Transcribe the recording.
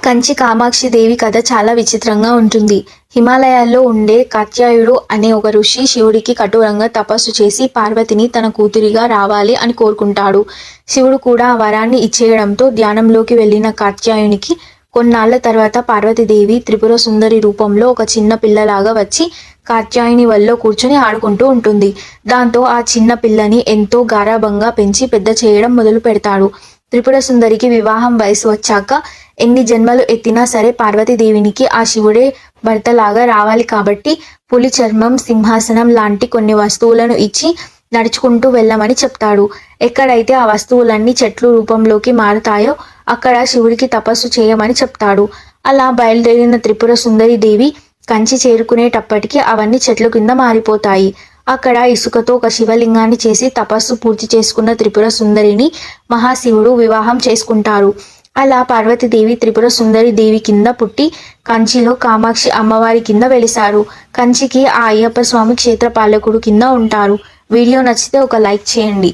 కంచి కామాక్షి దేవి కథ చాలా విచిత్రంగా ఉంటుంది. హిమాలయాల్లో ఉండే కాత్యాయుడు అనే ఒక ఋషి శివుడికి కఠోరంగా తపస్సు చేసి పార్వతిని తన కూతురిగా రావాలి అని కోరుకుంటాడు. శివుడు కూడా ఆ వరాన్ని ఇచ్చేయడంతో ధ్యానంలోకి వెళ్లిన కాత్యాయునికి కొన్నాళ్ల తర్వాత పార్వతీదేవి త్రిపుర సుందరి రూపంలో ఒక చిన్న పిల్లలాగా వచ్చి కాత్యాయుని వల్ల కూర్చొని ఆడుకుంటూ ఉంటుంది. దాంతో ఆ చిన్న పిల్లని ఎంతో గారాబంగా పెంచి పెద్ద చేయడం మొదలు పెడతాడు. త్రిపుర సుందరికి వివాహం వయసు వచ్చాక ఎన్ని జన్మలు ఎత్తినా సరే పార్వతీదేవినికి ఆ శివుడే భర్తలాగా రావాలి కాబట్టి పులి చర్మం, సింహాసనం లాంటి కొన్ని వస్తువులను ఇచ్చి నడుచుకుంటూ వెళ్ళమని చెప్తాడు. ఎక్కడైతే ఆ వస్తువులన్నీ చెట్లు రూపంలోకి మారుతాయో అక్కడ శివుడికి తపస్సు చేయమని చెప్తాడు. అలా బయలుదేరిన త్రిపుర సుందరి దేవి కంచి చేరుకునేటప్పటికి అవన్నీ చెట్ల కింద మారిపోతాయి. అక్కడ ఇసుకతో ఒక శివలింగాన్ని చేసి తపస్సు పూర్తి చేసుకున్న త్రిపుర సుందరిని మహాశివుడు వివాహం చేసుకుంటారు. అలా పార్వతీదేవి త్రిపుర సుందరి దేవి కింద పుట్టి కంచిలో కామాక్షి అమ్మవారి కింద వెలిశారు. కంచికి ఆ అయ్యప్ప స్వామి క్షేత్రపాలకుడు కింద ఉంటారు. వీడియో నచ్చితే ఒక లైక్ చేయండి.